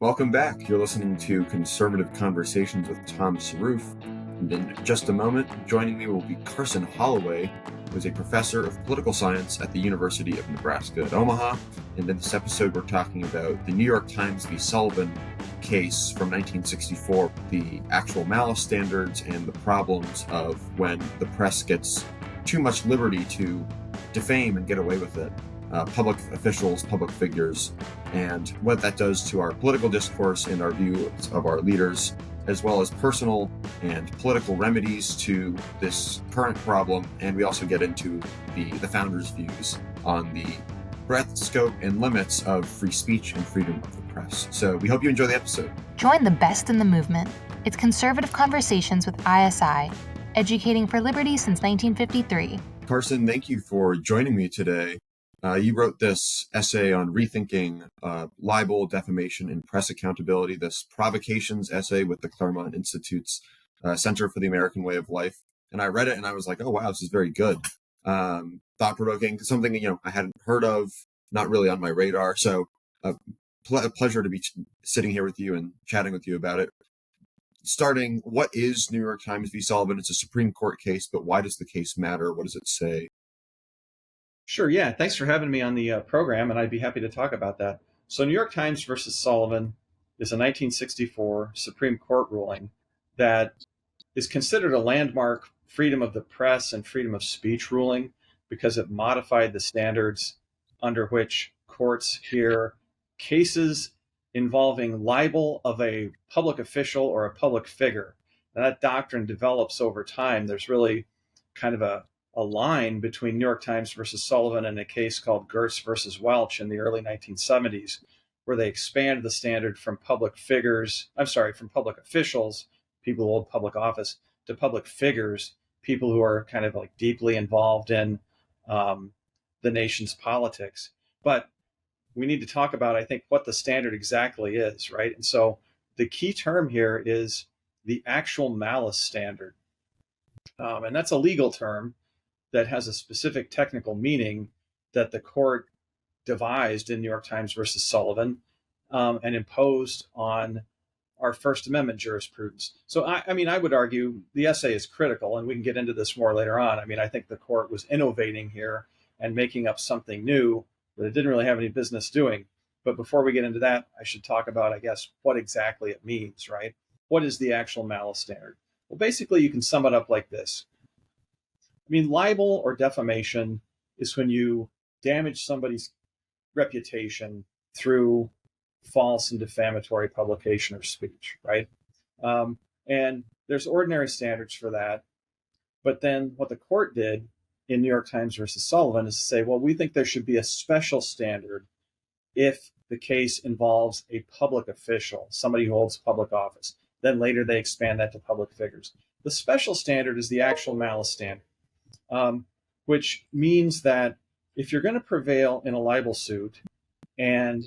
Welcome back. You're listening to Conservative Conversations with Tom Saroof. And in just a moment, joining me will be Carson Holloway, who is a professor of political science at the University of Nebraska at Omaha. And in this episode, we're talking about the New York Times v. Sullivan case from 1964, the actual malice standards and the problems of when the press gets too much liberty to defame and get away with it. Public officials, public figures, and what that does to our political discourse and our views of our leaders, as well as personal and political remedies to this current problem. And we also get into the founders' views on the breadth, scope, and limits of free speech and freedom of the press. So we hope you enjoy the episode. Join the best in the movement. It's Conservative Conversations with ISI, educating for liberty since 1953. Carson, thank you for joining me today. You wrote this essay on rethinking libel, defamation, and press accountability, this provocations essay with the Claremont Institute's Center for the American Way of Life. And I read it and I was like, oh, wow, this is very good. Thought-provoking, something, I hadn't heard of, not really on my radar. So a pleasure to be sitting here with you and chatting with you about it. Starting, what is New York Times v. Sullivan? It's a Supreme Court case, but why does the case matter? What does it say? Sure. Yeah. Thanks for having me on the program, and I'd be happy to talk about that. So New York Times versus Sullivan is a 1964 Supreme Court ruling that is considered a landmark freedom of the press and freedom of speech ruling because it modified the standards under which courts hear cases involving libel of a public official or a public figure. And that doctrine develops over time. There's really kind of a line between New York Times versus Sullivan and a case called Gertz versus Welch in the early 1970s, where they expanded the standard from public officials, people who hold public office, to public figures, people who are kind of like deeply involved in the nation's politics. But we need to talk about, I think, what the standard exactly is, right? And so the key term here is the actual malice standard. And that's a legal term that has a specific technical meaning that the court devised in New York Times versus Sullivan and imposed on our First Amendment jurisprudence. So, I would argue the essay is critical, and we can get into this more later on. I think the court was innovating here and making up something new that it didn't really have any business doing. But before we get into that, I should talk about, I guess, what exactly it means, right? What is the actual malice standard? Well, basically, you can sum it up like this. Libel or defamation is when you damage somebody's reputation through false and defamatory publication or speech, right? And there's ordinary standards for that. But then what the court did in New York Times versus Sullivan is to say, well, we think there should be a special standard if the case involves a public official, somebody who holds public office. Then later they expand that to public figures. The special standard is the actual malice standard. Which means that if you're going to prevail in a libel suit and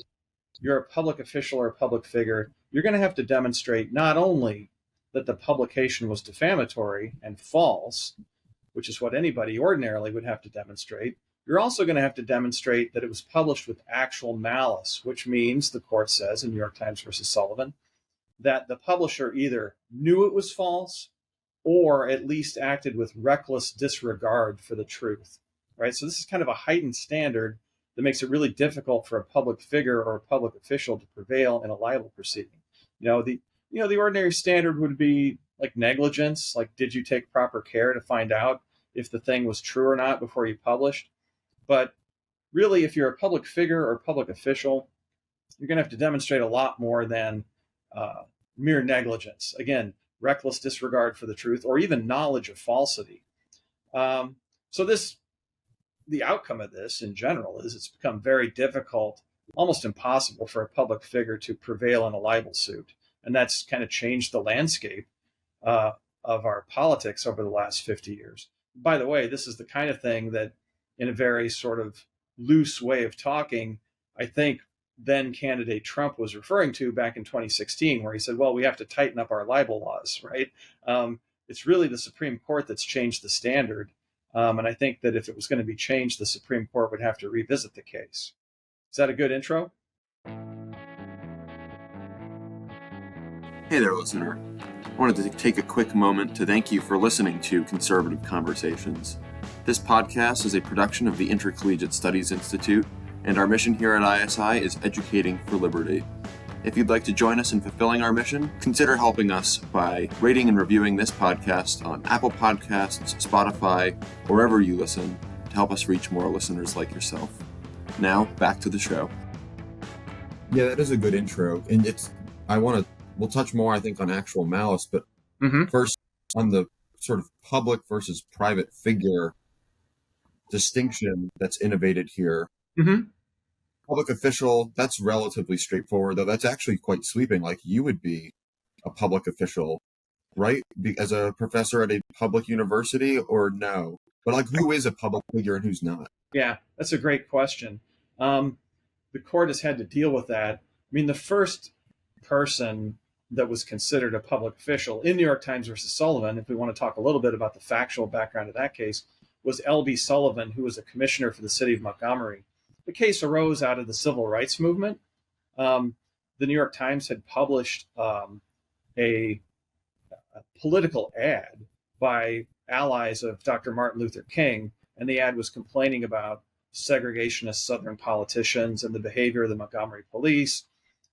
you're a public official or a public figure, you're going to have to demonstrate not only that the publication was defamatory and false, which is what anybody ordinarily would have to demonstrate, you're also going to have to demonstrate that it was published with actual malice, which means, the court says in New York Times versus Sullivan, that the publisher either knew it was false or at least acted with reckless disregard for the truth, right? So this is kind of a heightened standard that makes it really difficult for a public figure or a public official to prevail in a libel proceeding. The ordinary standard would be like negligence, like did you take proper care to find out if the thing was true or not before you published? But really, if you're a public figure or public official, you're going to have to demonstrate a lot more than mere negligence. Again, reckless disregard for the truth, or even knowledge of falsity. The outcome of this in general is it's become very difficult, almost impossible for a public figure to prevail in a libel suit. And that's kind of changed the landscape of our politics over the last 50 years. By the way, this is the kind of thing that, in a very sort of loose way of talking, I think then candidate Trump was referring to back in 2016, where he said, well, we have to tighten up our libel laws, right? It's really the Supreme Court that's changed the standard. And I think that if it was going to be changed, the Supreme Court would have to revisit the case. Is that a good intro? Hey there, listener. I wanted to take a quick moment to thank you for listening to Conservative Conversations. This podcast is a production of the Intercollegiate Studies Institute, and our mission here at ISI is educating for liberty. If you'd like to join us in fulfilling our mission, consider helping us by rating and reviewing this podcast on Apple Podcasts, Spotify, wherever you listen, to help us reach more listeners like yourself. Now, back to the show. Yeah, that is a good intro. And we'll touch more, I think, on actual malice, but first on the sort of public versus private figure distinction that's innovated here. Public official, that's relatively straightforward, though that's actually quite sweeping. Like, you would be a public official, right? As a professor at a public university, or no? But like, who is a public figure and who's not? Yeah, that's a great question. The court has had to deal with that. I mean, the first person that was considered a public official in New York Times versus Sullivan, if we want to talk a little bit about the factual background of that case, was L.B. Sullivan, who was a commissioner for the city of Montgomery. The case arose out of the civil rights movement. The New York Times had published a political ad by allies of Dr. Martin Luther King, and the ad was complaining about segregationist Southern politicians and the behavior of the Montgomery police.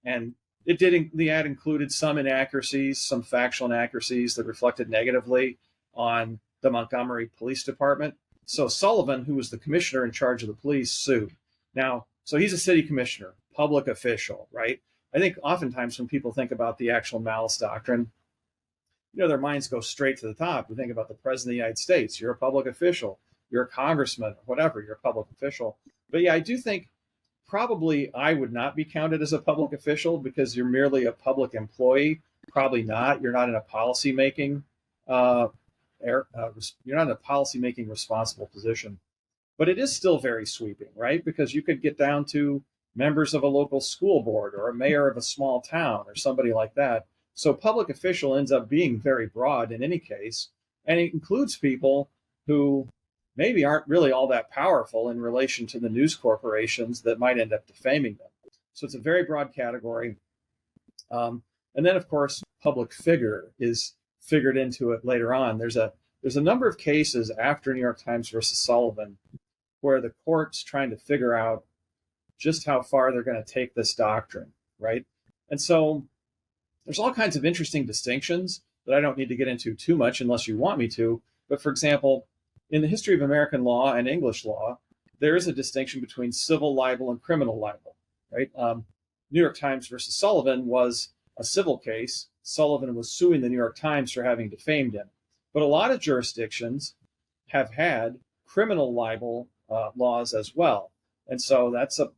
And the ad included some inaccuracies, some factual inaccuracies that reflected negatively on the Montgomery Police Department. So Sullivan, who was the commissioner in charge of the police, sued. Now, so he's a city commissioner, public official, right? I think oftentimes when people think about the actual malice doctrine, their minds go straight to the top. We think about the president of the United States. You're a public official. You're a congressman, whatever. You're a public official. But yeah, I do think probably I would not be counted as a public official because you're merely a public employee. Probably not. You're not in a policy-making you're not in a policy-making responsible position. But it is still very sweeping, right? Because you could get down to members of a local school board or a mayor of a small town or somebody like that. So public official ends up being very broad in any case. And it includes people who maybe aren't really all that powerful in relation to the news corporations that might end up defaming them. So it's a very broad category. And then, of course, public figure is figured into it later on. There's a number of cases after New York Times versus Sullivan where the court's trying to figure out just how far they're going to take this doctrine, right? And so there's all kinds of interesting distinctions that I don't need to get into too much unless you want me to. But for example, in the history of American law and English law, there is a distinction between civil libel and criminal libel, right? New York Times versus Sullivan was a civil case. Sullivan was suing the New York Times for having defamed him. But a lot of jurisdictions have had criminal libel laws as well. And so that's a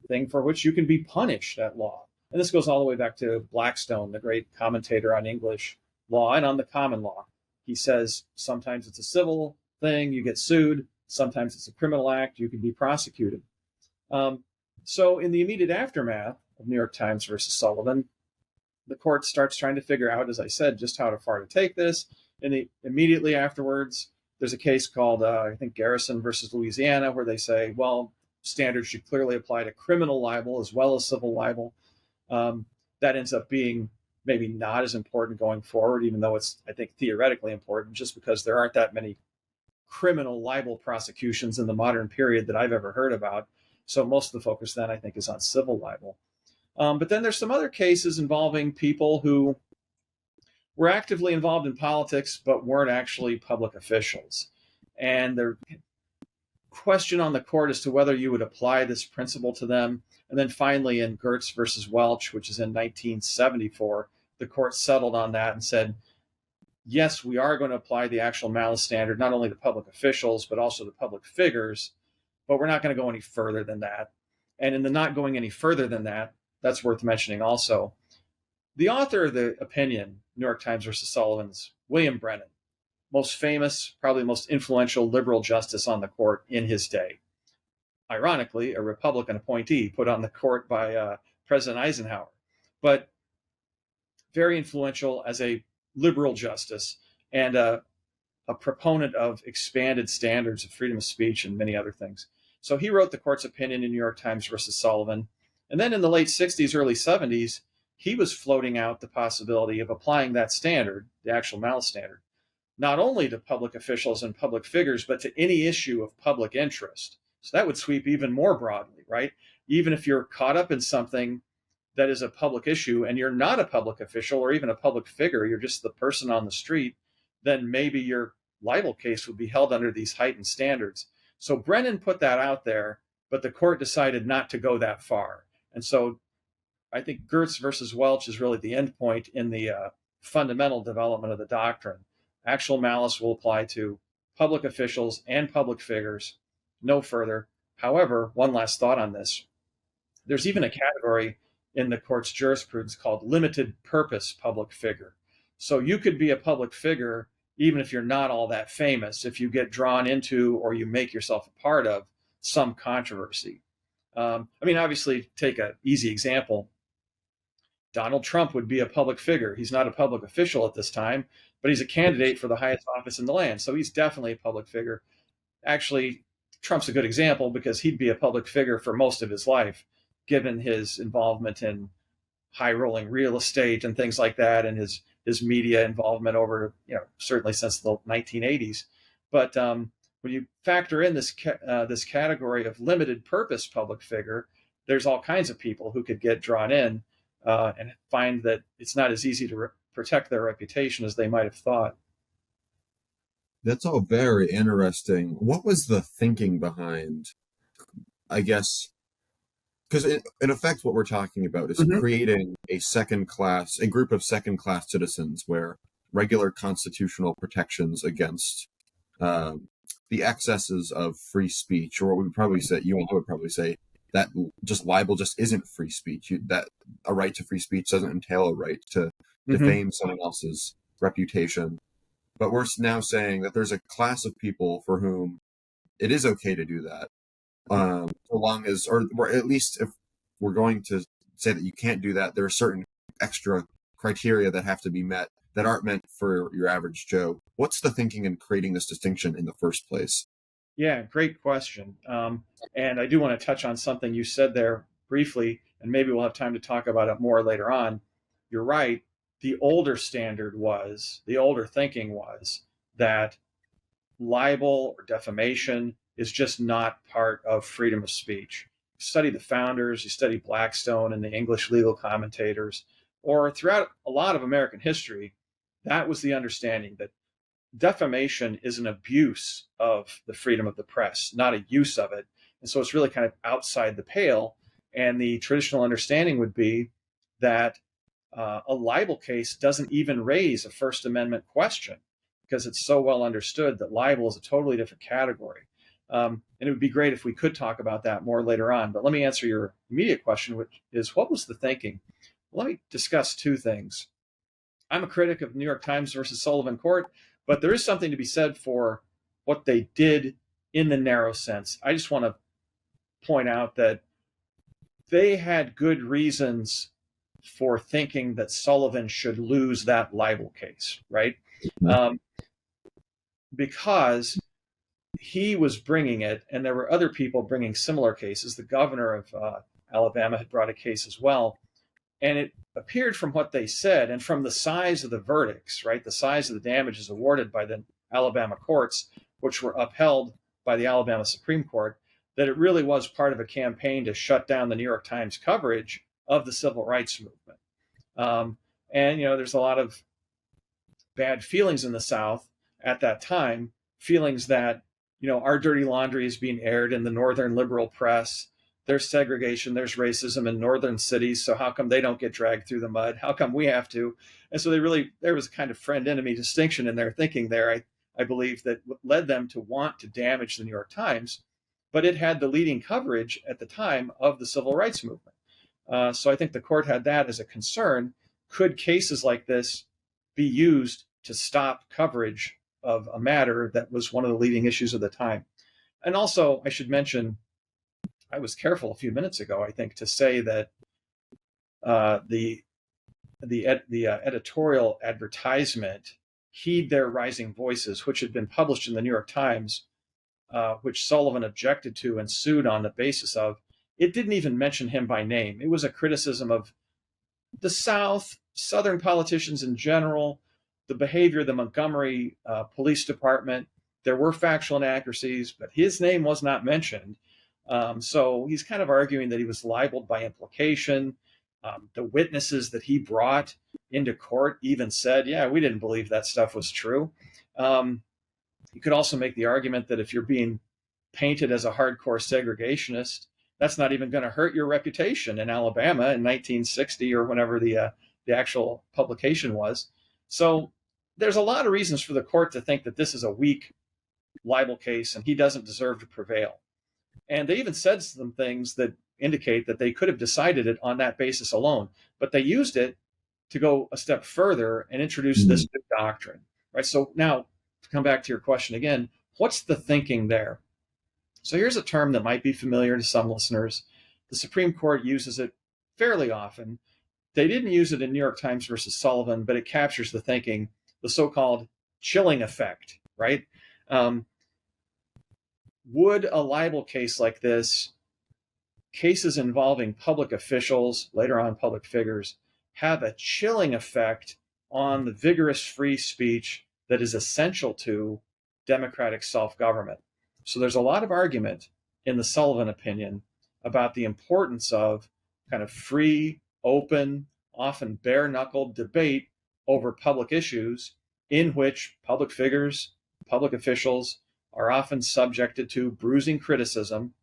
thing for which you can be punished at law. And this goes all the way back to Blackstone, the great commentator on English law and on the common law. He says sometimes it's a civil thing, you get sued. Sometimes it's a criminal act, you can be prosecuted. So in the immediate aftermath of New York Times versus Sullivan, the court starts trying to figure out, as I said, just how far to take this. And immediately afterwards, there's a case called, I think, Garrison versus Louisiana, where they say, well, standards should clearly apply to criminal libel as well as civil libel. That ends up being maybe not as important going forward, even though it's, I think, theoretically important, just because there aren't that many criminal libel prosecutions in the modern period that I've ever heard about. So most of the focus then, I think, is on civil libel. But then there's some other cases involving people who were actively involved in politics but weren't actually public officials. And the question on the court as to whether you would apply this principle to them. And then finally in Gertz versus Welch, which is in 1974, the court settled on that and said, yes, we are going to apply the actual malice standard, not only to public officials, but also to public figures, but we're not going to go any further than that. And in the not going any further than that, that's worth mentioning also. The author of the opinion, New York Times versus Sullivan's William Brennan, most famous, probably most influential liberal justice on the court in his day. Ironically, a Republican appointee put on the court by President Eisenhower, but very influential as a liberal justice and a proponent of expanded standards of freedom of speech and many other things. So he wrote the court's opinion in New York Times versus Sullivan. And then in the late 60s, early 70s, he was floating out the possibility of applying that standard, the actual malice standard, not only to public officials and public figures, but to any issue of public interest. So that would sweep even more broadly, right? Even if you're caught up in something that is a public issue and you're not a public official or even a public figure, you're just the person on the street, then maybe your libel case would be held under these heightened standards. So Brennan put that out there, but the court decided not to go that far. And so I think Gertz versus Welch is really the end point in the fundamental development of the doctrine. Actual malice will apply to public officials and public figures, no further. However, one last thought on this. There's even a category in the court's jurisprudence called limited purpose public figure. So you could be a public figure even if you're not all that famous, if you get drawn into or you make yourself a part of some controversy. Obviously, take an easy example. Donald Trump would be a public figure. He's not a public official at this time, but he's a candidate for the highest office in the land. So he's definitely a public figure. Actually, Trump's a good example because he'd be a public figure for most of his life, given his involvement in high-rolling real estate and things like that, and his media involvement over, certainly since the 1980s. But when you factor in this category of limited purpose public figure, there's all kinds of people who could get drawn in and find that it's not as easy to protect their reputation as they might have thought. That's all very interesting. What was the thinking behind, I guess, because in effect what we're talking about is creating a group of second-class citizens where regular constitutional protections against the excesses of free speech, or what we would probably say, you and I would probably say, that just libel just isn't free speech. That a right to free speech doesn't entail a right to defame someone else's reputation. But we're now saying that there's a class of people for whom it is okay to do that, so long as, or at least if we're going to say that you can't do that, there are certain extra criteria that have to be met that aren't meant for your average Joe. What's the thinking in creating this distinction in the first place? Yeah, great question. And I do want to touch on something you said there briefly, and maybe we'll have time to talk about it more later on. You're right. The older thinking was that libel or defamation is just not part of freedom of speech. You study the founders, you study Blackstone and the English legal commentators, or throughout a lot of American history, that was the understanding that defamation is an abuse of the freedom of the press, not a use of it. And so it's really kind of outside the pale. And the traditional understanding would be that a libel case doesn't even raise a First Amendment question because it's so well understood that libel is a totally different category. And it would be great if we could talk about that more later on. But let me answer your immediate question, which is, what was the thinking? Well, let me discuss two things. I'm a critic of New York Times versus Sullivan Court, but there is something to be said for what they did in the narrow sense. I just want to point out that they had good reasons for thinking that Sullivan should lose that libel case, right? Because he was bringing it, and there were other people bringing similar cases. The governor of Alabama had brought a case as well. And it appeared from what they said and from the size of the verdicts, right, the size of the damages awarded by the Alabama courts, which were upheld by the Alabama Supreme Court, that it really was part of a campaign to shut down the New York Times coverage of the civil rights movement. And, there's a lot of bad feelings in the South at that time, feelings that, our dirty laundry is being aired in the northern liberal press. There's segregation, there's racism in northern cities, so how come they don't get dragged through the mud? How come we have to? And so there was a kind of friend-enemy distinction in their thinking there, I believe, that led them to want to damage the New York Times, but it had the leading coverage at the time of the civil rights movement. So I think the court had that as a concern. Could cases like this be used to stop coverage of a matter that was one of the leading issues of the time? And also, I should mention, I was careful a few minutes ago, I think, to say that the editorial advertisement, Heed Their Rising Voices, which had been published in the New York Times, which Sullivan objected to and sued on the basis of, it didn't even mention him by name. It was a criticism of the South, Southern politicians in general, the behavior of the Montgomery Police Department, there were factual inaccuracies, but his name was not mentioned. So he's kind of arguing that he was libeled by implication. The witnesses that he brought into court even said, yeah, we didn't believe that stuff was true. You could also make the argument that if you're being painted as a hardcore segregationist, that's not even going to hurt your reputation in Alabama in 1960 or whenever the actual publication was. So there's a lot of reasons for the court to think that this is a weak libel case and he doesn't deserve to prevail. And they even said some things that indicate that they could have decided it on that basis alone, but they used it to go a step further and introduce this new doctrine, right? So now, to come back to your question again, what's the thinking there? So here's a term that might be familiar to some listeners. The Supreme Court uses it fairly often. They didn't use it in New York Times versus Sullivan, but it captures the thinking, the so-called chilling effect, right? Would a libel case like this, cases involving public officials, later on public figures, have a chilling effect on the vigorous free speech that is essential to democratic self-government? So there's a lot of argument in the Sullivan opinion about the importance of kind of free, open, often bare-knuckled debate over public issues in which public figures, public officials are often subjected to bruising criticism.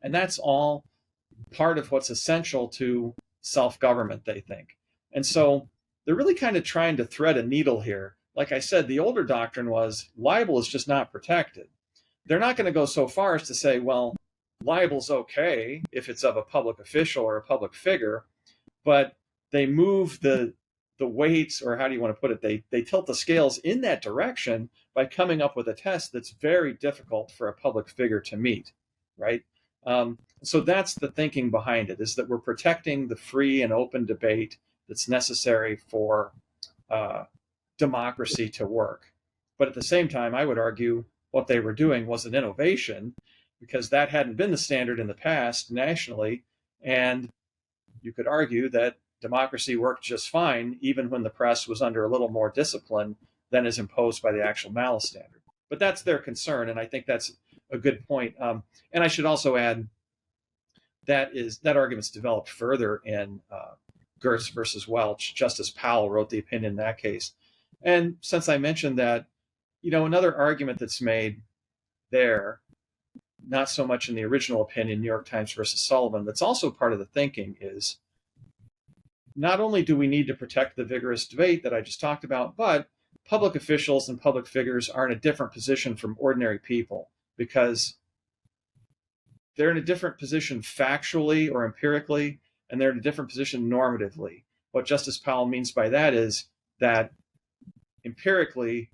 And that's all part of what's essential to self-government, they think. And so they're really kind of trying to thread a needle here. Like I said, the older doctrine was libel is just not protected. They're not going to go so far as to say, well, libel's okay if it's of a public official or a public figure, but they move the weights, or how do you want to put it? They tilt the scales in that direction by coming up with a test that's very difficult for a public figure to meet, right? So that's the thinking behind it, is that we're protecting the free and open debate that's necessary for democracy to work. But at the same time, I would argue what they were doing was an innovation, because that hadn't been the standard in the past nationally. And you could argue that democracy worked just fine, even when the press was under a little more discipline than is imposed by the actual malice standard. But that's their concern, and I think that's a good point. And I should also add that argument's developed further in Gertz versus Welch. Justice Powell wrote the opinion in that case. And since I mentioned that, another argument that's made there, not so much in the original opinion, New York Times versus Sullivan, that's also part of the thinking is, not only do we need to protect the vigorous debate that I just talked about, but public officials and public figures are in a different position from ordinary people, because they're in a different position factually or empirically, and they're in a different position normatively. What Justice Powell means by that is that empirically,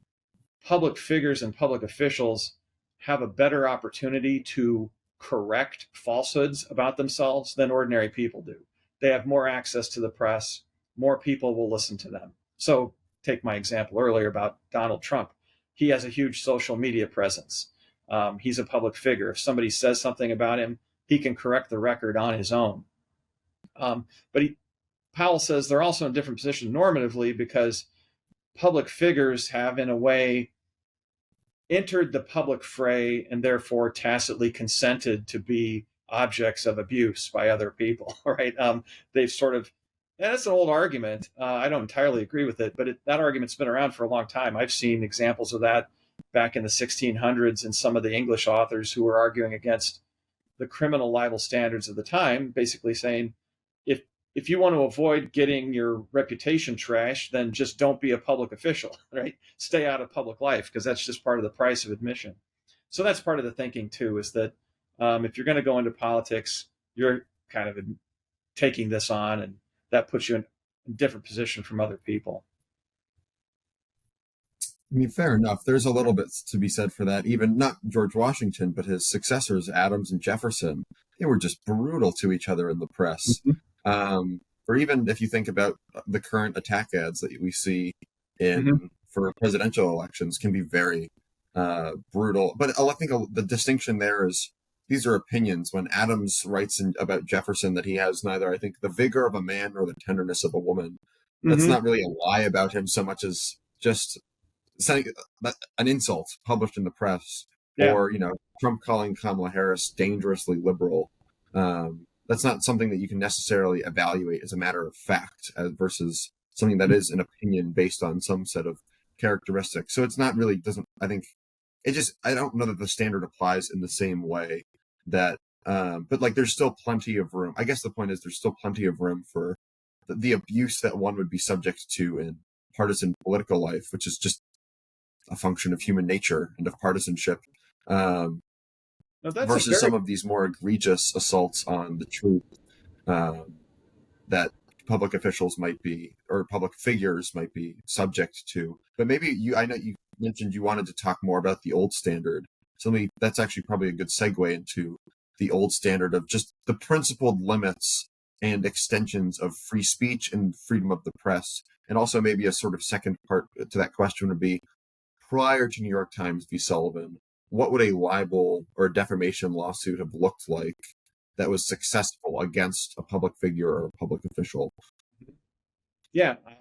public figures and public officials have a better opportunity to correct falsehoods about themselves than ordinary people do. They have more access to the press, more people will listen to them. So take my example earlier about Donald Trump. He has a huge social media presence. He's a public figure. If somebody says something about him, he can correct the record on his own. But Powell says they're also in a different position normatively, because public figures have, in a way, entered the public fray and therefore tacitly consented to be objects of abuse by other people, right? They've sort of, and it's an old argument. I don't entirely agree with it, but that argument's been around for a long time. I've seen examples of that back in the 1600s in some of the English authors who were arguing against the criminal libel standards of the time, basically saying, if you want to avoid getting your reputation trashed, then just don't be a public official, right? Stay out of public life, because that's just part of the price of admission. So that's part of the thinking too, is that if you're going to go into politics, you're kind of taking this on, and that puts you in a different position from other people. I mean, fair enough. There's a little bit to be said for that. Even not George Washington, but his successors, Adams and Jefferson, they were just brutal to each other in the press. Or even if you think about the current attack ads that we see for presidential elections, can be very brutal. But I think the distinction there is these are opinions. When Adams writes about Jefferson that he has neither, I think, the vigor of a man nor the tenderness of a woman, that's Mm-hmm. not really a lie about him so much as just saying an insult published in the press, Yeah. or Trump calling Kamala Harris dangerously liberal. That's not something that you can necessarily evaluate as a matter of fact, versus something that is an opinion based on some set of characteristics. So it's not really doesn't. I think I don't know that the standard applies in the same way that. But like, there's still plenty of room. I guess the point is there's still plenty of room for the abuse that one would be subject to in partisan political life, which is just a function of human nature and of partisanship, versus some of these more egregious assaults on the truth that public officials might be, or public figures might be subject to. But maybe I know you mentioned you wanted to talk more about the old standard. So that's actually probably a good segue into the old standard of just the principled limits and extensions of free speech and freedom of the press. And also maybe a sort of second part to that question would be, prior to New York Times v. Sullivan, what would a libel or a defamation lawsuit have looked like that was successful against a public figure or a public official? Yeah, I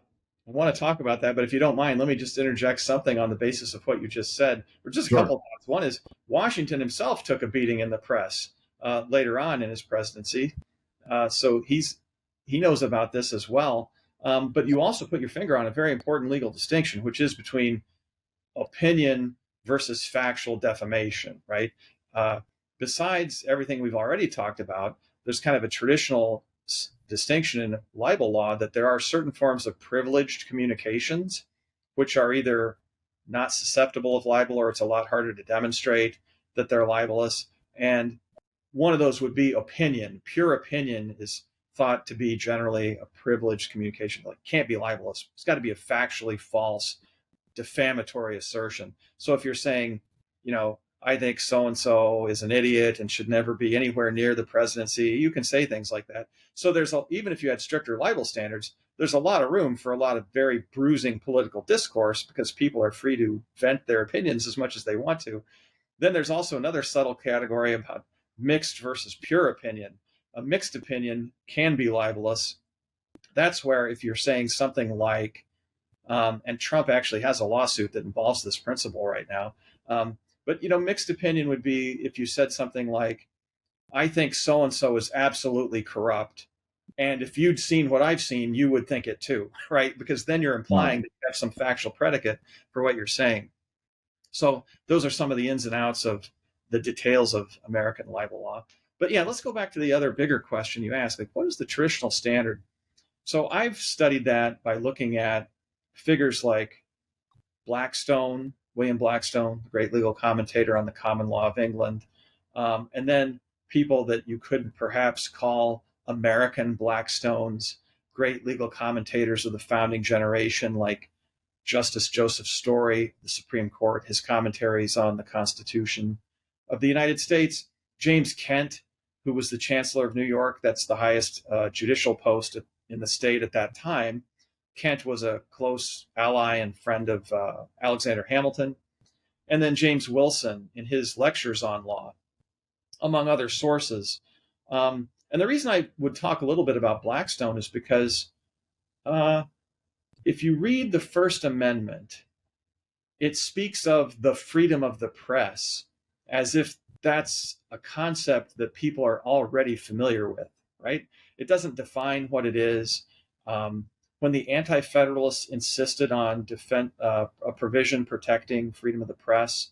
want to talk about that, but if you don't mind, let me just interject something on the basis of what you just said, or just a Sure. couple of thoughts. One is Washington himself took a beating in the press later on in his presidency, so he knows about this as well. But you also put your finger on a very important legal distinction, which is between opinion versus factual defamation, right? Besides everything we've already talked about, there's kind of a traditional distinction in libel law that there are certain forms of privileged communications, which are either not susceptible of libel, or it's a lot harder to demonstrate that they're libelous. And one of those would be opinion. Pure opinion is thought to be generally a privileged communication. Like, can't be libelous. It's got to be a factually false, defamatory assertion. So if you're saying, I think so-and-so is an idiot and should never be anywhere near the presidency, you can say things like that. So even if you had stricter libel standards, there's a lot of room for a lot of very bruising political discourse, because people are free to vent their opinions as much as they want to. Then there's also another subtle category about mixed versus pure opinion. A mixed opinion can be libelous. That's where if you're saying something like, and Trump actually has a lawsuit that involves this principle right now. But mixed opinion would be if you said something like, I think so-and-so is absolutely corrupt, and if you'd seen what I've seen, you would think it too, right? Because then you're implying that you have some factual predicate for what you're saying. So those are some of the ins and outs of the details of American libel law. But yeah, let's go back to the other bigger question you asked, like, what is the traditional standard? So I've studied that by looking at figures like William Blackstone, the great legal commentator on the common law of England, and then people that you could perhaps call American Blackstones, great legal commentators of the founding generation, like Justice Joseph Story, the Supreme Court, his commentaries on the Constitution of the United States, James Kent, who was the Chancellor of New York, that's the highest judicial post in the state at that time. Kent was a close ally and friend of Alexander Hamilton. And then James Wilson in his lectures on law, among other sources. And the reason I would talk a little bit about Blackstone is because if you read the First Amendment, it speaks of the freedom of the press as if that's a concept that people are already familiar with, right? It doesn't define what it is. When the Anti-Federalists insisted on a provision protecting freedom of the press,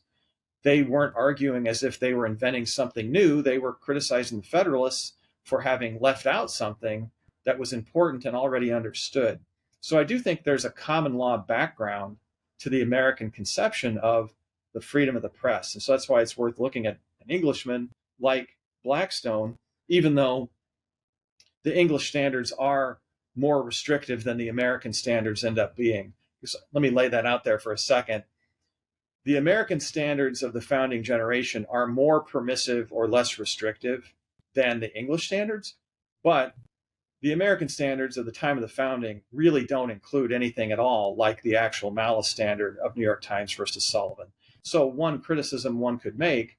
they weren't arguing as if they were inventing something new. They were criticizing the Federalists for having left out something that was important and already understood. So I do think there's a common law background to the American conception of the freedom of the press. And so that's why it's worth looking at an Englishman like Blackstone, even though the English standards are more restrictive than the American standards end up being. Let me lay that out there for a second. The American standards of the founding generation are more permissive or less restrictive than the English standards, but the American standards of the time of the founding really don't include anything at all like the actual malice standard of New York Times versus Sullivan. So one criticism one could make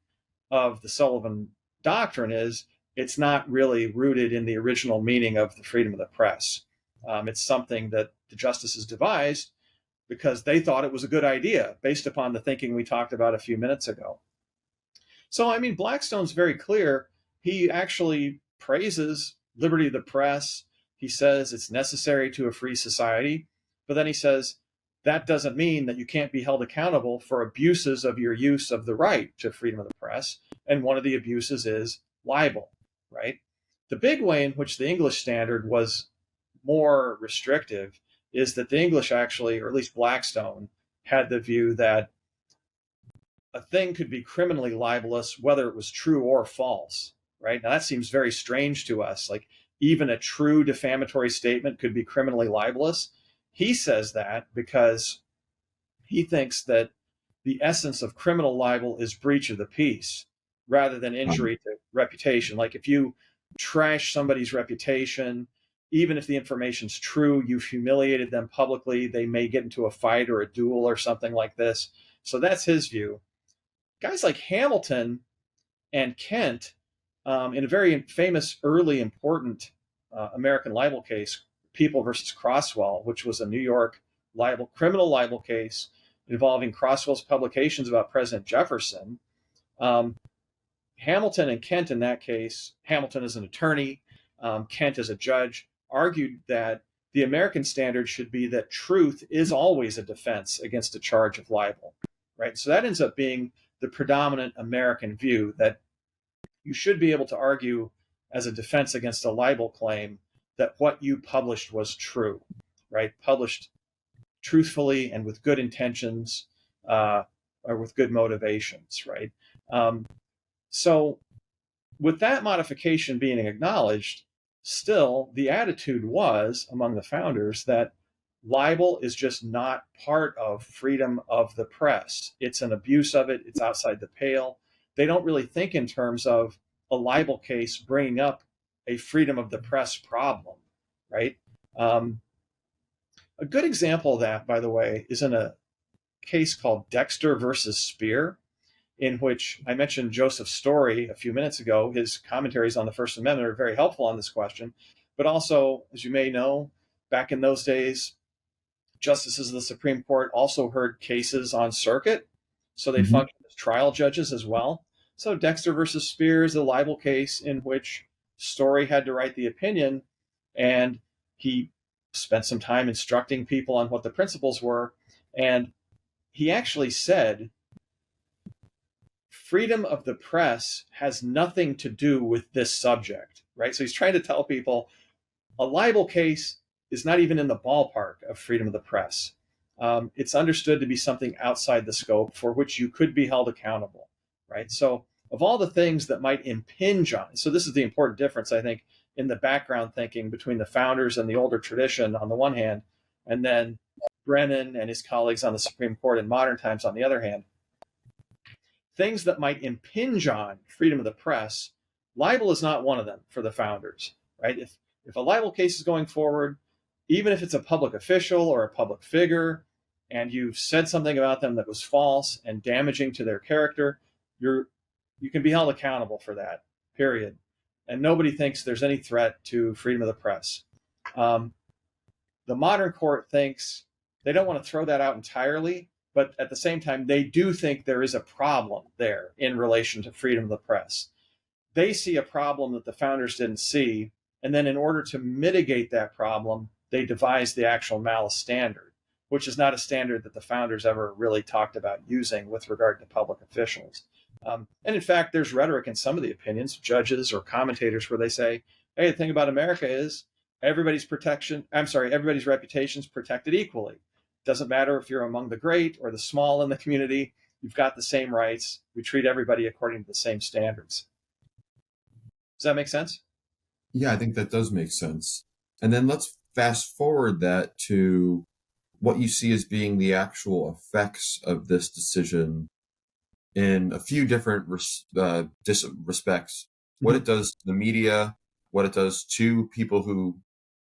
of the Sullivan doctrine is it's not really rooted in the original meaning of the freedom of the press. It's something that the justices devised because they thought it was a good idea based upon the thinking we talked about a few minutes ago. So, I mean, Blackstone's very clear. He actually praises liberty of the press. He says it's necessary to a free society, but then he says that doesn't mean that you can't be held accountable for abuses of your use of the right to freedom of the press. And one of the abuses is libel, right? The big way in which the English standard was more restrictive is that the English actually, or at least Blackstone, had the view that a thing could be criminally libelous whether it was true or false, right? Now that seems very strange to us. Like even a true defamatory statement could be criminally libelous. He says that because he thinks that the essence of criminal libel is breach of the peace rather than injury to reputation. Like if you trash somebody's reputation, even if the information's true, you've humiliated them publicly, they may get into a fight or a duel or something like this. So that's his view. Guys like Hamilton and Kent, in a very famous early important American libel case, People versus Crosswell, which was a New York criminal libel case involving Crosswell's publications about President Jefferson. Hamilton and Kent in that case, Hamilton as an attorney, Kent as a judge, argued that the American standard should be that truth is always a defense against a charge of libel, right? So that ends up being the predominant American view, that you should be able to argue as a defense against a libel claim that what you published was true, right? Published truthfully and with good intentions or with good motivations, right? So with that modification being acknowledged, still the attitude was among the founders that libel is just not part of freedom of the press. It's an abuse of it. It's outside the pale. They don't really think in terms of a libel case bringing up a freedom of the press problem, right? A good example of that, by the way, is in a case called Dexter versus Speer, in which I mentioned Joseph Story a few minutes ago. His commentaries on the First Amendment are very helpful on this question. But also, as you may know, back in those days, justices of the Supreme Court also heard cases on circuit. So they functioned as trial judges as well. So Dexter versus Speer is a libel case in which Story had to write the opinion, and he spent some time instructing people on what the principles were. And he actually said, freedom of the press has nothing to do with this subject, right? So he's trying to tell people a libel case is not even in the ballpark of freedom of the press. It's understood to be something outside the scope for which you could be held accountable, right? So of all the things that might impinge on, so this is the important difference, I think, in the background thinking between the founders and the older tradition on the one hand, and then Brennan and his colleagues on the Supreme Court in modern times on the other hand. Things that might impinge on freedom of the press, libel is not one of them for the founders, right? If a libel case is going forward, even if it's a public official or a public figure, and you've said something about them that was false and damaging to their character, you can be held accountable for that, period. And nobody thinks there's any threat to freedom of the press. The modern court thinks they don't want to throw that out entirely, but at the same time, they do think there is a problem there in relation to freedom of the press. They see a problem that the founders didn't see, and then in order to mitigate that problem, they devised the actual malice standard, which is not a standard that the founders ever really talked about using with regard to public officials. And in fact, there's rhetoric in some of the opinions, judges or commentators, where they say, hey, the thing about America is everybody's reputation is protected equally. Doesn't matter if you're among the great or the small in the community, you've got the same rights. We treat everybody according to the same standards. Does that make sense? Yeah, I think that does make sense. And then let's fast forward that to what you see as being the actual effects of this decision in a few different respects. What it does to the media, what it does to people who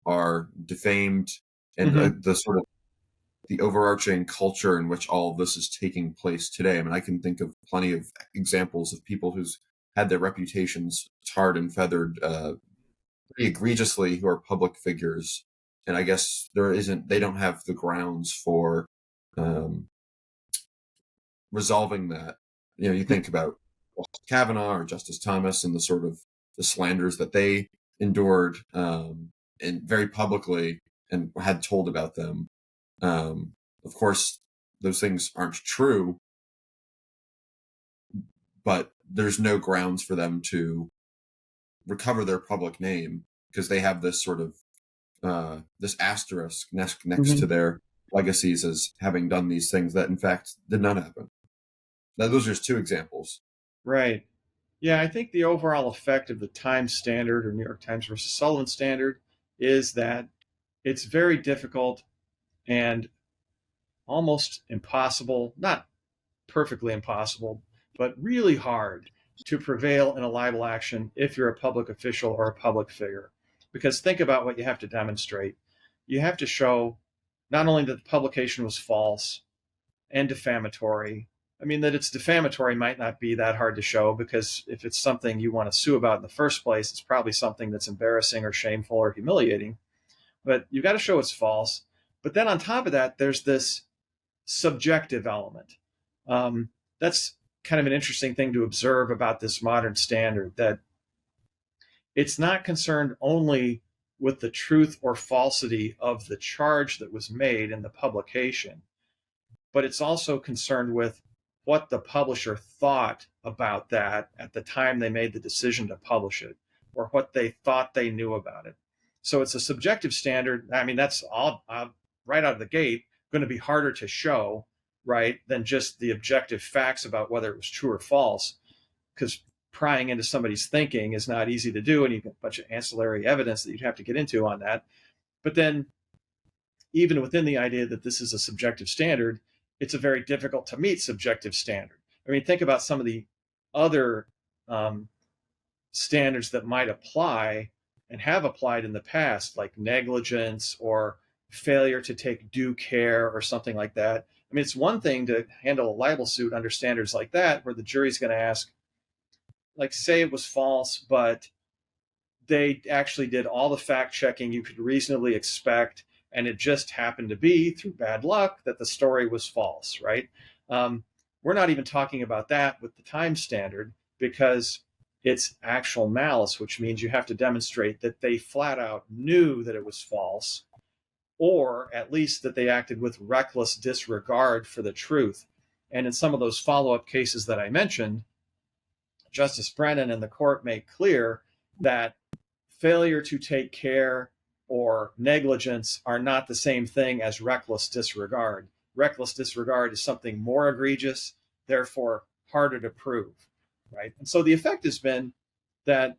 are defamed, and the sort of the overarching culture in which all of this is taking place today. I mean, I can think of plenty of examples of people whose had their reputations tarred and feathered pretty egregiously, who are public figures. And I guess they don't have the grounds for resolving that. You think about Kavanaugh or Justice Thomas and the sort of the slanders that they endured, and very publicly, and had told about them. Of course, those things aren't true, but there's no grounds for them to recover their public name, because they have this sort of this asterisk next to their legacies as having done these things that in fact did not happen. Now, those are just two examples. Right. Yeah, I think the overall effect of the Times Standard, or New York Times versus Sullivan Standard, is that it's very difficult and almost impossible, not perfectly impossible, but really hard to prevail in a libel action if you're a public official or a public figure. Because think about what you have to demonstrate. You have to show not only that the publication was false and defamatory. I mean, that it's defamatory might not be that hard to show, because if it's something you want to sue about in the first place, it's probably something that's embarrassing or shameful or humiliating. But you've got to show it's false. But then on top of that, there's this subjective element. That's kind of an interesting thing to observe about this modern standard, that it's not concerned only with the truth or falsity of the charge that was made in the publication, but it's also concerned with what the publisher thought about that at the time they made the decision to publish it, or what they thought they knew about it. So it's a subjective standard. I mean, that's all right out of the gate going to be harder to show, right, than just the objective facts about whether it was true or false, because prying into somebody's thinking is not easy to do, and you get a bunch of ancillary evidence that you'd have to get into on that. But then, even within the idea that this is a subjective standard, it's a very difficult to meet subjective standard. I mean, think about some of the other standards that might apply and have applied in the past, like negligence or failure to take due care or something like that. I mean, it's one thing to handle a libel suit under standards like that, where the jury's going to ask, like, say it was false, but they actually did all the fact checking you could reasonably expect, and it just happened to be through bad luck that the story was false, right? We're not even talking about that with the Times Standard, because it's actual malice, which means you have to demonstrate that they flat out knew that it was false, or at least that they acted with reckless disregard for the truth. And in some of those follow-up cases that I mentioned, Justice Brennan and the court make clear that failure to take care or negligence are not the same thing as reckless disregard. Reckless disregard is something more egregious, therefore harder to prove, right? And so the effect has been that,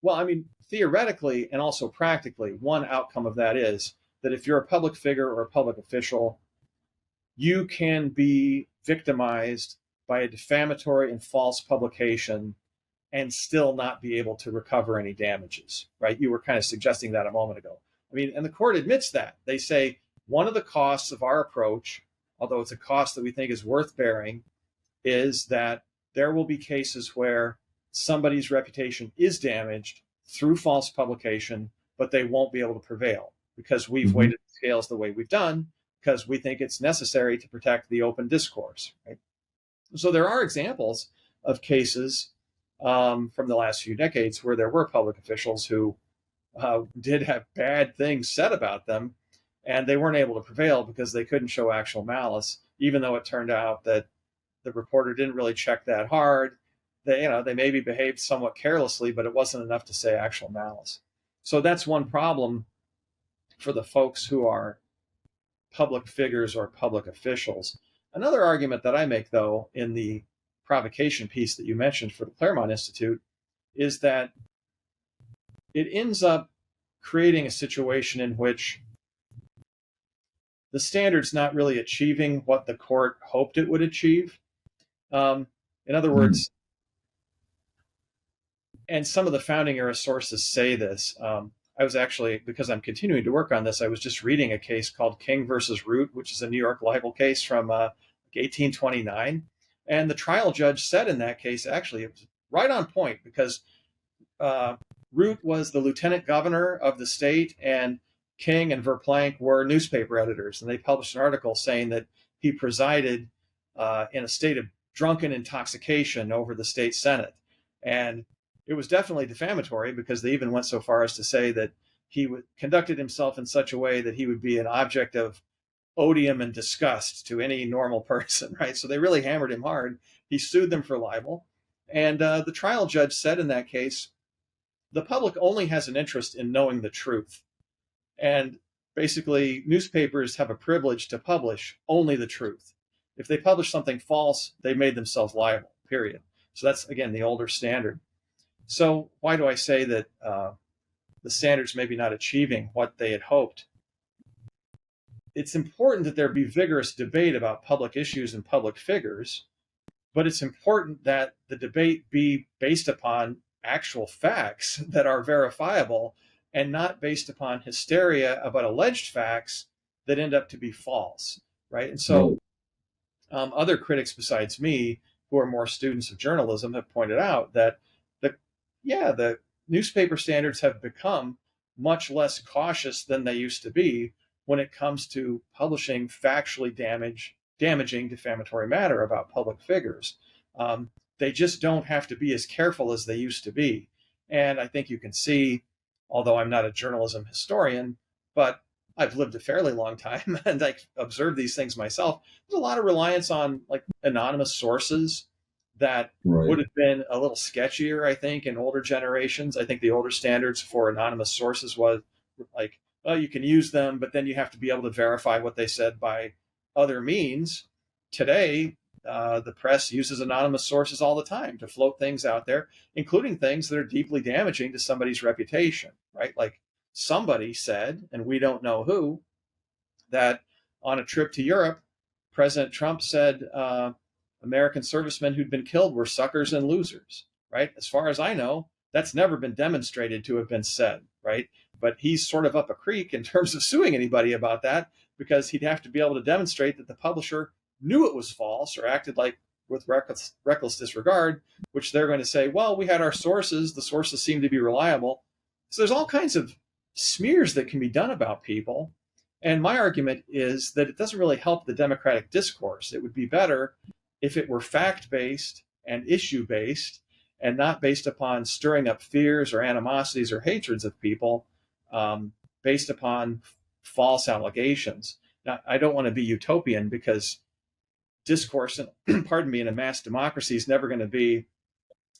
well, I mean, theoretically and also practically, one outcome of that is that if you're a public figure or a public official, you can be victimized by a defamatory and false publication and still not be able to recover any damages, right? You were kind of suggesting that a moment ago. I mean, and the court admits that. They say one of the costs of our approach, although it's a cost that we think is worth bearing, is that there will be cases where somebody's reputation is damaged through false publication, but they won't be able to prevail because we've weighted the scales the way we've done, because we think it's necessary to protect the open discourse, right? So there are examples of cases from the last few decades where there were public officials who did have bad things said about them, and they weren't able to prevail because they couldn't show actual malice, even though it turned out that the reporter didn't really check that hard. They maybe behaved somewhat carelessly, but it wasn't enough to say actual malice. So that's one problem for the folks who are public figures or public officials. Another argument that I make, though, in the provocation piece that you mentioned for the Claremont Institute, is that it ends up creating a situation in which the standard's not really achieving what the court hoped it would achieve. In other words, and some of the founding era sources say this. I was actually, because I'm continuing to work on this, I was just reading a case called King versus Root, which is a New York libel case from 1829. And the trial judge said in that case, actually, it was right on point, because Root was the lieutenant governor of the state, and King and Verplank were newspaper editors, and they published an article saying that he presided in a state of drunken intoxication over the state senate. And it was definitely defamatory, because they even went so far as to say that he conducted himself in such a way that he would be an object of odium and disgust to any normal person, right? So they really hammered him hard. He sued them for libel. And the trial judge said in that case, the public only has an interest in knowing the truth. And basically, newspapers have a privilege to publish only the truth. If they publish something false, they made themselves liable, period. So that's, again, the older standard. So why do I say that the standards maybe not achieving what they had hoped? It's important that there be vigorous debate about public issues and public figures, but it's important that the debate be based upon actual facts that are verifiable, and not based upon hysteria about alleged facts that end up to be false, right? And so other critics besides me, who are more students of journalism, have pointed out that the newspaper standards have become much less cautious than they used to be when it comes to publishing factually damaging defamatory matter about public figures. They just don't have to be as careful as they used to be. And I think you can see, although I'm not a journalism historian, but I've lived a fairly long time and I observed these things myself. There's a lot of reliance on like anonymous sources that would have been a little sketchier, I think, in older generations. I think the older standards for anonymous sources was like, well, you can use them, but then you have to be able to verify what they said by other means. Today, the press uses anonymous sources all the time to float things out there, including things that are deeply damaging to somebody's reputation, right? Like somebody said, and we don't know who, that on a trip to Europe, President Trump said American servicemen who'd been killed were suckers and losers, right? As far as I know, that's never been demonstrated to have been said, right? But he's sort of up a creek in terms of suing anybody about that, because he'd have to be able to demonstrate that the publisher knew it was false or acted like with reckless disregard, which they're going to say, well, we had our sources, the sources seem to be reliable. So there's all kinds of smears that can be done about people. And my argument is that it doesn't really help the democratic discourse. It would be better if it were fact-based and issue-based, and not based upon stirring up fears or animosities or hatreds of people based upon false allegations. Now, I don't want to be utopian, because discourse, pardon me, in a mass democracy is never going to be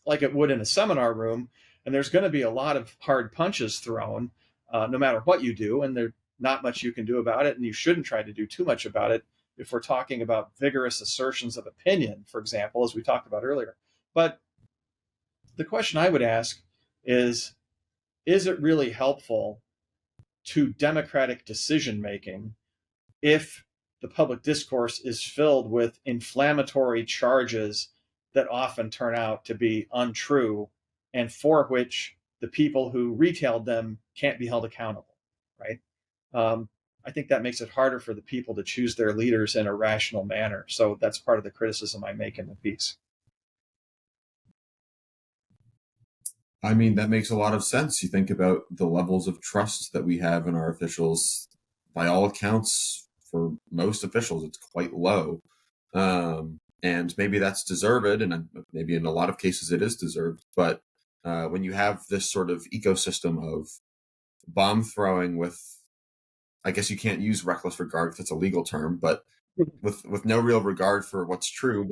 like it would in a seminar room. And there's going to be a lot of hard punches thrown, no matter what you do. And there's not much you can do about it. And you shouldn't try to do too much about it if we're talking about vigorous assertions of opinion, for example, as we talked about earlier. But the question I would ask is it really helpful to democratic decision-making if the public discourse is filled with inflammatory charges that often turn out to be untrue, and for which the people who retailed them can't be held accountable, right? I think that makes it harder for the people to choose their leaders in a rational manner. So that's part of the criticism I make in the piece. I mean, that makes a lot of sense. You think about the levels of trust that we have in our officials. By all accounts, for most officials, it's quite low. And maybe that's deserved, and maybe in a lot of cases it is deserved. But when you have this sort of ecosystem of bomb throwing with, I guess you can't use reckless regard if it's a legal term, but with no real regard for what's true,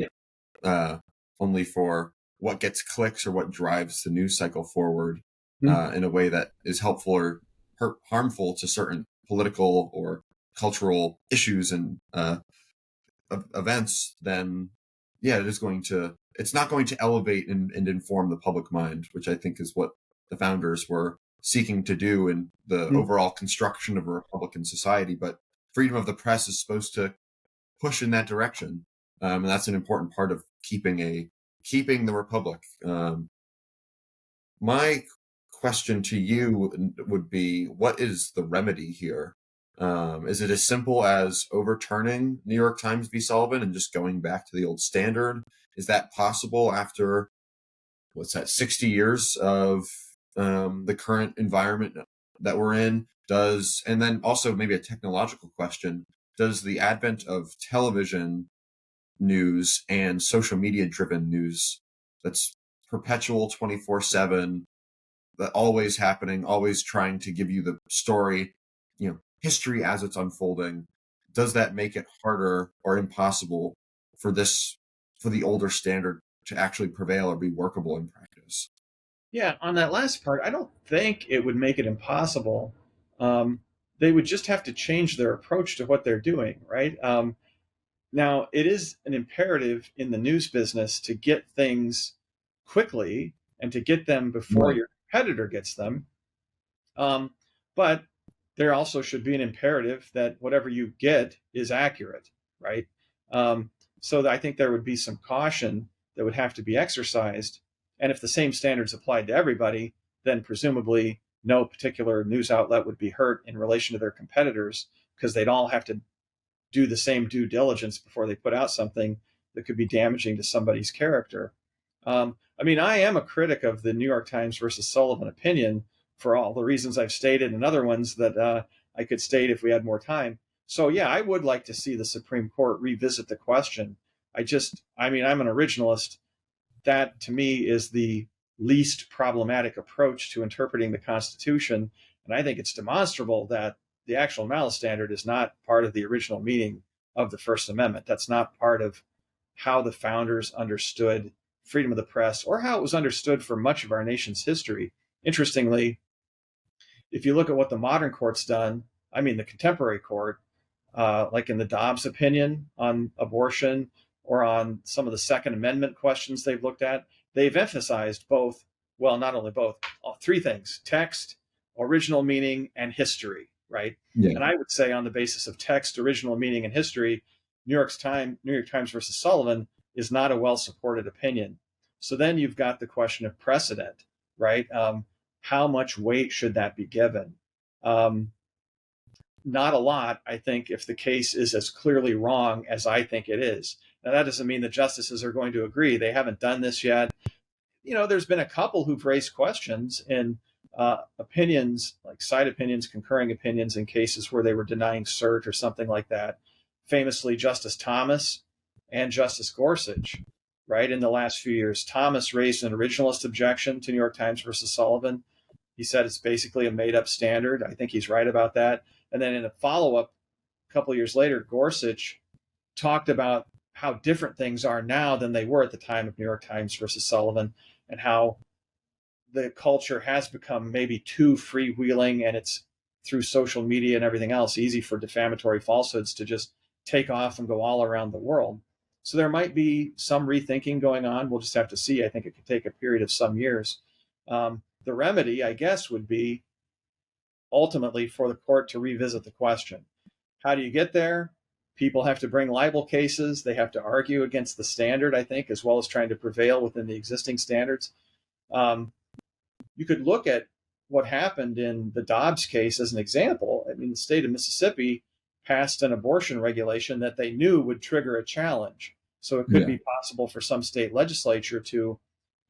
but only for what gets clicks or what drives the news cycle forward in a way that is helpful or harmful to certain political or cultural issues and events, then yeah, it's not going to elevate and inform the public mind, which I think is what the founders were seeking to do in the overall construction of a Republican society. But freedom of the press is supposed to push in that direction. And that's an important part of keeping the republic. My question to you would be, what is the remedy here? Is it as simple as overturning New York Times v. Sullivan and just going back to the old standard? Is that possible after what's that, 60 years of the current environment that we're in? And then also maybe a technological question, does the advent of television news and social media driven news that's perpetual 24/7, that always happening, always trying to give you the story, history as it's unfolding, does that make it harder or impossible for the older standard to actually prevail or be workable in practice? Yeah, on that last part, I don't think it would make it impossible. They would just have to change their approach to what they're doing, right? Now, it is an imperative in the news business to get things quickly and to get them before Right. your competitor gets them. But there also should be an imperative that whatever you get is accurate, right? So I think there would be some caution that would have to be exercised. And if the same standards applied to everybody, then presumably no particular news outlet would be hurt in relation to their competitors, because they'd all have to do the same due diligence before they put out something that could be damaging to somebody's character. I am a critic of the New York Times versus Sullivan opinion for all the reasons I've stated, and other ones that I could state if we had more time. So, yeah, I would like to see the Supreme Court revisit the question. I'm an originalist. That, to me, is the least problematic approach to interpreting the Constitution. And I think it's demonstrable that the actual malice standard is not part of the original meaning of the First Amendment. That's not part of how the founders understood freedom of the press, or how it was understood for much of our nation's history. Interestingly, if you look at what the modern court's done, the contemporary court, like in the Dobbs opinion on abortion, or on some of the Second Amendment questions they've looked at, they've emphasized both, well, not only both, three things: text, original meaning, and history, right? Yeah. And I would say, on the basis of text, original meaning, and history, New York Times versus Sullivan is not a well-supported opinion. So then you've got the question of precedent, right? How much weight should that be given? Not a lot, I think, if the case is as clearly wrong as I think it is. Now, that doesn't mean the justices are going to agree. They haven't done this yet. There's been a couple who've raised questions in opinions, like side opinions, concurring opinions, in cases where they were denying cert or something like that. Famously, Justice Thomas and Justice Gorsuch, right, in the last few years. Thomas raised an originalist objection to New York Times versus Sullivan. He said it's basically a made-up standard. I think he's right about that. And then in a follow-up a couple of years later, Gorsuch talked about how different things are now than they were at the time of New York Times versus Sullivan, and how the culture has become maybe too freewheeling, and it's, through social media and everything else, easy for defamatory falsehoods to just take off and go all around the world. So there might be some rethinking going on. We'll just have to see. I think it could take a period of some years. The remedy, I guess, would be ultimately for the court to revisit the question. How do you get there? People have to bring libel cases. They have to argue against the standard, I think, as well as trying to prevail within the existing standards. You could look at what happened in the Dobbs case as an example. The state of Mississippi passed an abortion regulation that they knew would trigger a challenge. So it could be possible for some state legislature to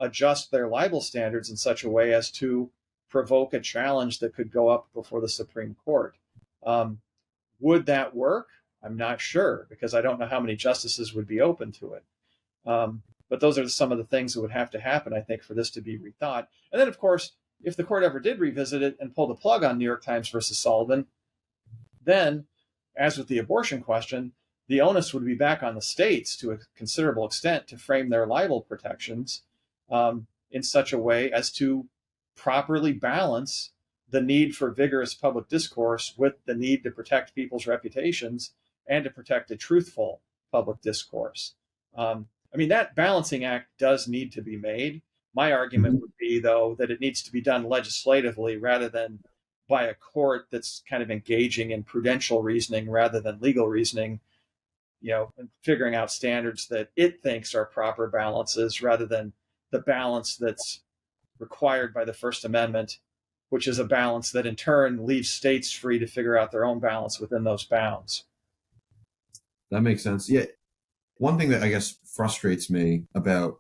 adjust their libel standards in such a way as to provoke a challenge that could go up before the Supreme Court. Would that work? I'm not sure, because I don't know how many justices would be open to it. But those are some of the things that would have to happen, I think, for this to be rethought. And then, of course, if the court ever did revisit it and pull the plug on New York Times versus Sullivan, then, as with the abortion question, the onus would be back on the states to a considerable extent to frame their libel protections in such a way as to properly balance the need for vigorous public discourse with the need to protect people's reputations and to protect a truthful public discourse. That balancing act does need to be made. My argument would be, though, that it needs to be done legislatively rather than by a court that's kind of engaging in prudential reasoning rather than legal reasoning, and figuring out standards that it thinks are proper balances rather than the balance that's required by the First Amendment, which is a balance that in turn leaves states free to figure out their own balance within those bounds. That makes sense. Yeah. One thing that I guess frustrates me about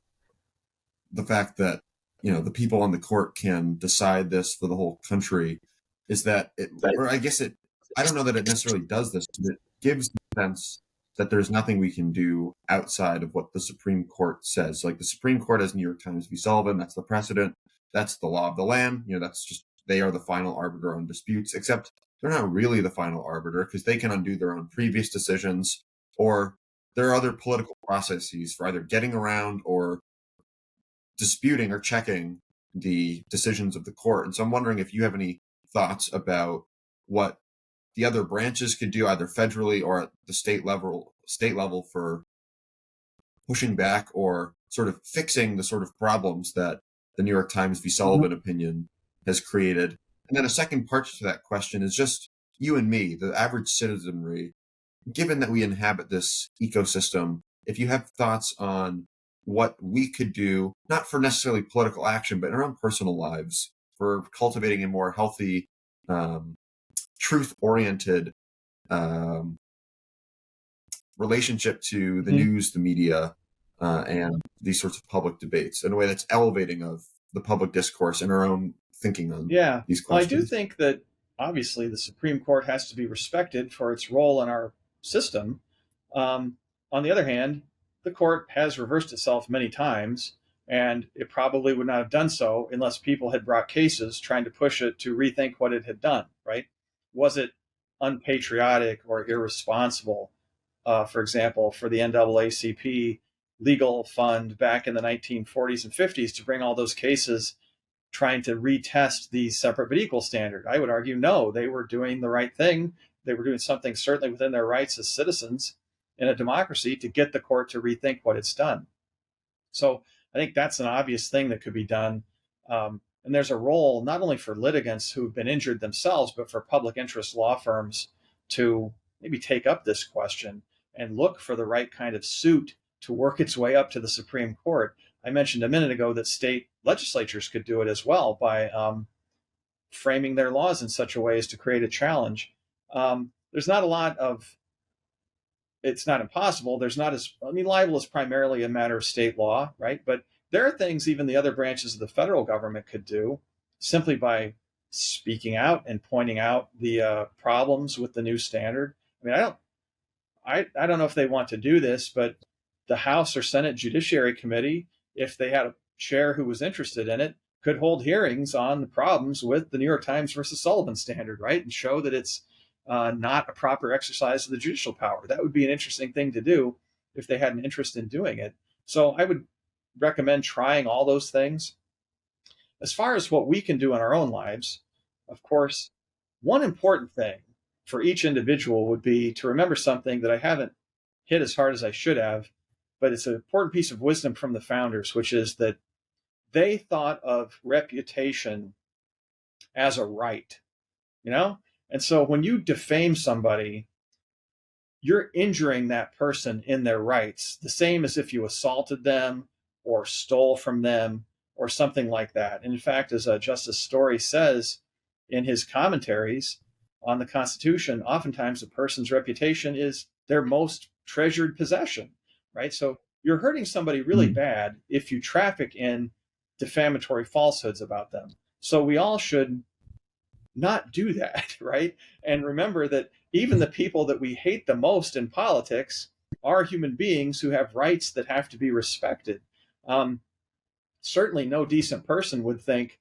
the fact that the people on the court can decide this for the whole country, is that I don't know that it necessarily does this, but it gives the sense that there's nothing we can do outside of what the Supreme Court says. Like the Supreme Court has New York Times v. Sullivan, that's the precedent, that's the law of the land, that's just, they are the final arbiter on disputes, except they're not really the final arbiter because they can undo their own previous decisions, or there are other political processes for either getting around or disputing or checking the decisions of the court. And so I'm wondering if you have any thoughts about what the other branches could do, either federally or at the state level for pushing back or sort of fixing the sort of problems that the New York Times v. Sullivan opinion has created. And then a second part to that question is just you and me, the average citizenry, given that we inhabit this ecosystem, if you have thoughts on what we could do, not for necessarily political action, but in our own personal lives, for cultivating a more healthy, truth-oriented relationship to the news, the media, and these sorts of public debates in a way that's elevating of the public discourse and our own thinking on these questions. Well, I do think that obviously the Supreme Court has to be respected for its role in our system. On the other hand, the court has reversed itself many times, and it probably would not have done so unless people had brought cases trying to push it to rethink what it had done, right? Was it unpatriotic or irresponsible, for example, for the NAACP legal fund back in the 1940s and 50s to bring all those cases trying to retest the separate but equal standard? I would argue no, they were doing the right thing. They were doing something certainly within their rights as citizens in a democracy to get the court to rethink what it's done. So I think that's an obvious thing that could be done. And there's a role not only for litigants who've been injured themselves, but for public interest law firms to maybe take up this question and look for the right kind of suit to work its way up to the Supreme Court. I mentioned a minute ago that state legislatures could do it as well by framing their laws in such a way as to create a challenge. There's not a lot of, it's not impossible. Libel is primarily a matter of state law, right? But there are things even the other branches of the federal government could do simply by speaking out and pointing out the problems with the new standard. I mean, I don't know if they want to do this, but the House or Senate Judiciary Committee, if they had a chair who was interested in it, could hold hearings on the problems with the New York Times versus Sullivan standard, right? And show that it's not a proper exercise of the judicial power. That would be an interesting thing to do if they had an interest in doing it. So I would recommend trying all those things. As far as what we can do in our own lives, of course, one important thing for each individual would be to remember something that I haven't hit as hard as I should have, but it's an important piece of wisdom from the founders, which is that they thought of reputation as a right, And so when you defame somebody, you're injuring that person in their rights, the same as if you assaulted them or stole from them or something like that. And in fact, as Justice Story says in his commentaries on the Constitution, oftentimes a person's reputation is their most treasured possession, right? So you're hurting somebody really bad if you traffic in defamatory falsehoods about them. So we all should not do that, right? And remember that even the people that we hate the most in politics are human beings who have rights that have to be respected. Certainly no decent person would think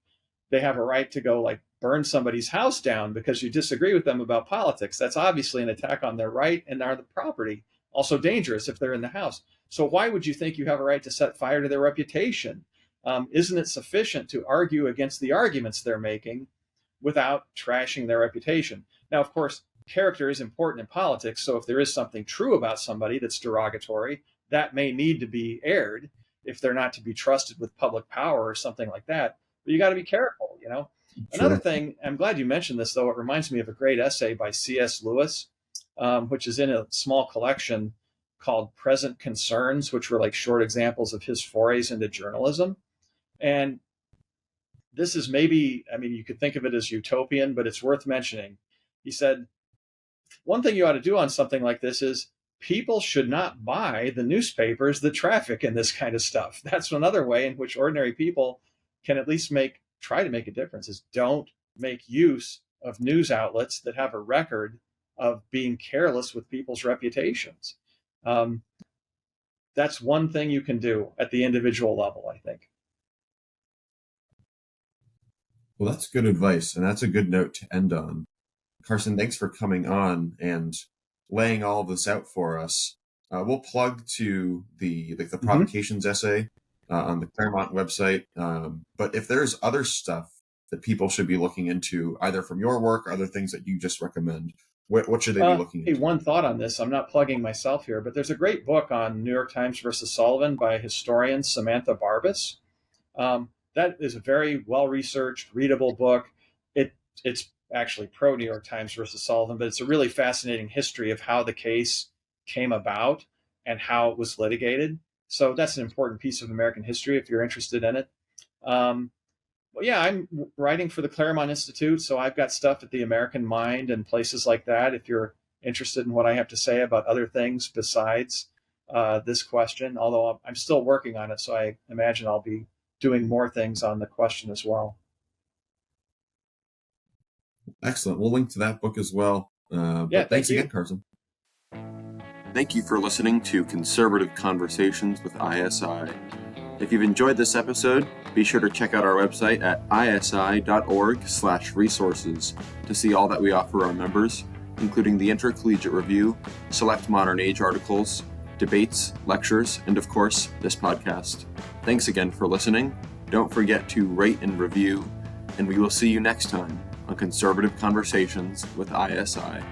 they have a right to go burn somebody's house down because you disagree with them about politics. That's obviously an attack on their right and their property. Also dangerous if they're in the house. So why would you think you have a right to set fire to their reputation? Isn't it sufficient to argue against the arguments they're making without trashing their reputation? Now, of course, character is important in politics. So if there is something true about somebody that's derogatory, that may need to be aired if they're not to be trusted with public power or something like that. But you got to be careful, Sure. Another thing, I'm glad you mentioned this, though. It reminds me of a great essay by C.S. Lewis, which is in a small collection called Present Concerns, which were short examples of his forays into journalism. And this is maybe, you could think of it as utopian, but it's worth mentioning. He said, one thing you ought to do on something like this is people should not buy the newspapers that traffic in this kind of stuff. That's another way in which ordinary people can at least try to make a difference is don't make use of news outlets that have a record of being careless with people's reputations. That's one thing you can do at the individual level, I think. Well, that's good advice, and that's a good note to end on. Carson, thanks for coming on and laying all of this out for us. We'll plug to the provocations essay on the Claremont website. But if there's other stuff that people should be looking into, either from your work or other things that you just recommend, what should they be looking into? Hey, one thought on this. I'm not plugging myself here, but there's a great book on New York Times versus Sullivan by historian Samantha Barbas. That is a very well-researched, readable book. It's actually pro-New York Times versus Sullivan, but it's a really fascinating history of how the case came about and how it was litigated. So that's an important piece of American history if you're interested in it. Well, yeah, I'm writing for the Claremont Institute, so I've got stuff at the American Mind and places like that if you're interested in what I have to say about other things besides this question, although I'm still working on it, so I imagine I'll be doing more things on the question as well. Excellent. We'll link to that book as well. Thanks again, Carson. Thank you for listening to Conservative Conversations with ISI. If you've enjoyed this episode, be sure to check out our website at isi.org/resources to see all that we offer our members, including the Intercollegiate Review, select modern age articles, debates, lectures, and of course, this podcast. Thanks again for listening. Don't forget to rate and review, and we will see you next time on Conservative Conversations with ISI.